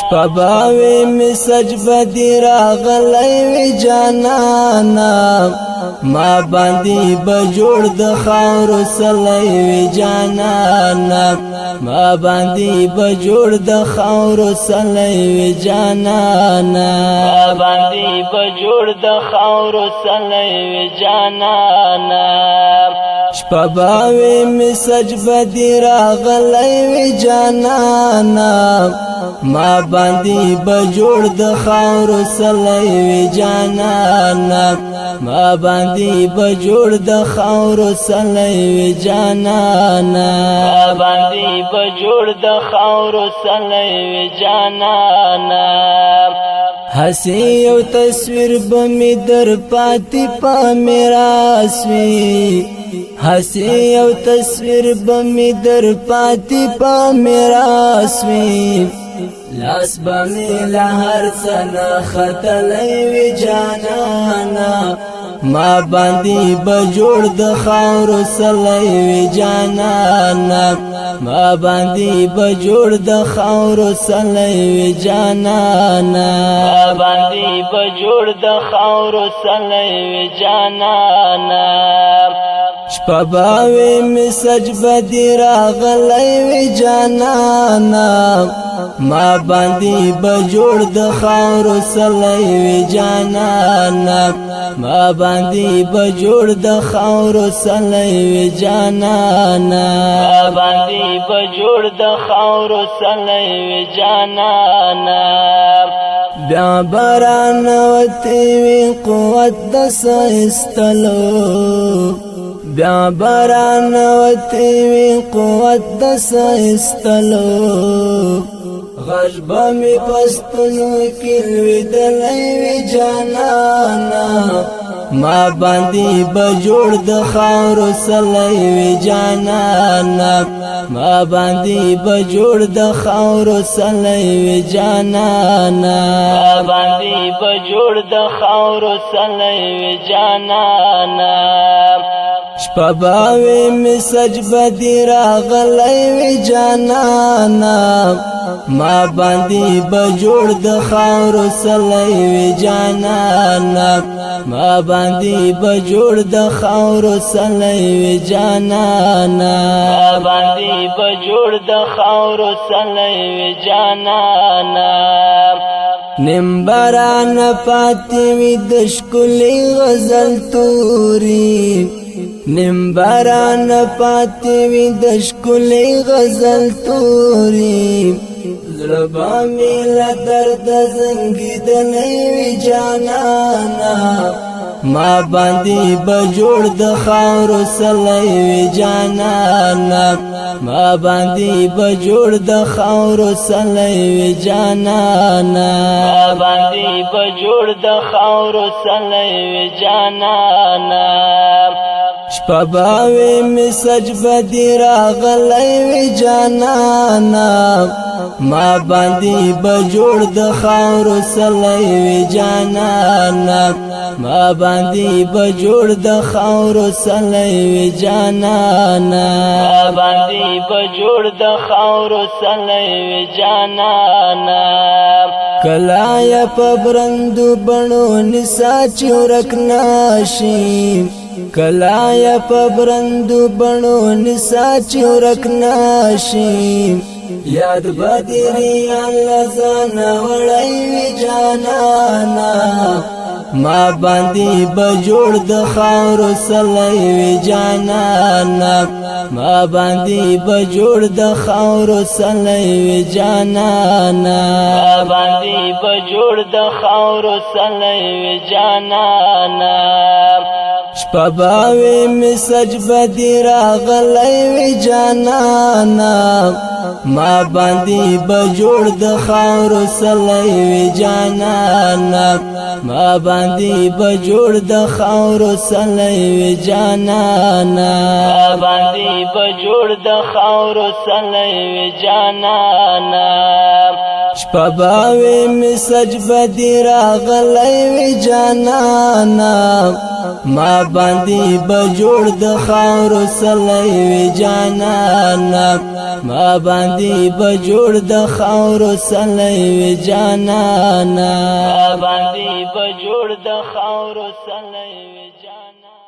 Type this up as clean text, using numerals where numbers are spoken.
شپباوی می سجبدی راغلی وی جانانا ما باندی بجوڑ د خاور سلی وی جانانا ما باندی بجوڑ د خاور سلی وی جانانا ما باندی بجوڑ د خاور سلی وی جانانا شپباوی می سجبدی راغلی وی جانانا ما باندی بجوڑ د خاور سلی وی جانانا ما باندی بجوڑ د خاور سلی وی جانانا ما باندی بجوڑ د خاور سلی وی جانانا حسی یو تصویر بمی در پاتی پا میراس وی حسی یو تصویر بمی در پاتی پا میراس وی لاس بمی لہر سنا خطلی وی جانانا ما باندی بجوڑ د خاور سلی وی جانانا ما باندی بجوڑ د خاور سلی وی جانانا ما باندی بجوڑ د خاور سلی وی جانانا شپباوی می سجبدی راغلی وی جانانا ما باندی بجوڑ د خاور سلی وی جانانا ما باندی بجوڑ د خاور سلی وی جانانا ما باندی بجوڑ د خاور سلی وی جانانا بیا باران وتی وی قوت د سایستلو بیا باران وتی وی قوت د سایستلو غرب می پستنو کلوی دلی وی جانانا ما باندی بجوڑ د خاور سلی وی جانانا ما باندی بجوڑ د خاور سلی وی جانانا ما باندی بجوڑ د خاور سلی وی جانانا شپباوی می سجبدی راغلی وی جانانا ما باندی بجوڑ د خاور سلی وی جانانا ما باندی بجوڑ د خاور سلی وی جانانا ما باندی بجوڑ د خاور سلی وی جانانا نمبران پاتی وی د شکلی غزل توری نمبران پاتی وی د شکلی غزل توری زربا میلا درد زنگی دلی وی جانانا ما باندی بجوڑ د خاور سلی وی جانانا ما باندی بجوڑ د خاور سلی وی جانانا ما باندی بجوڑ د خاور سلی وی جانانا شپباوی می سجبدی راغلی وی جانانا ما باندی بجوڑ د خاور سلی وی جانانا ما باندی بجوڑ د خاور سلی وی جانانا ما باندی بجوڑ د خاور سلی وی جانانا کلایا پبرندو بنو نسا چورک ناشی کلایا پبرندو بنو نسا چورک ناشی یاد بدری اللہ زانا وڑی وی جانانا ما باندی بجوڑ د خاور سلی وی جانانا ما باندی بجوڑ د خاور سلی وی جانانا ما باندی بجوڑ د خاور سلی وی جانانا شپباوی می سجبدی راغلی وی جانانا ما باندی بجوڑ د خاور سلی وی جانانا ما باندی بجوڑ د خاور سلی وی جانانا ما باندی بجوڑ د خاور سلی وی جانانا شپباوی می سجبدی راغلی وی جانانا ما باندې بجوړ د خاورو سلی وی جانانا ما باندې بجوړ د خاورو سلی وی جانانا ما باندې بجوړ د خاورو سلی وی جانانا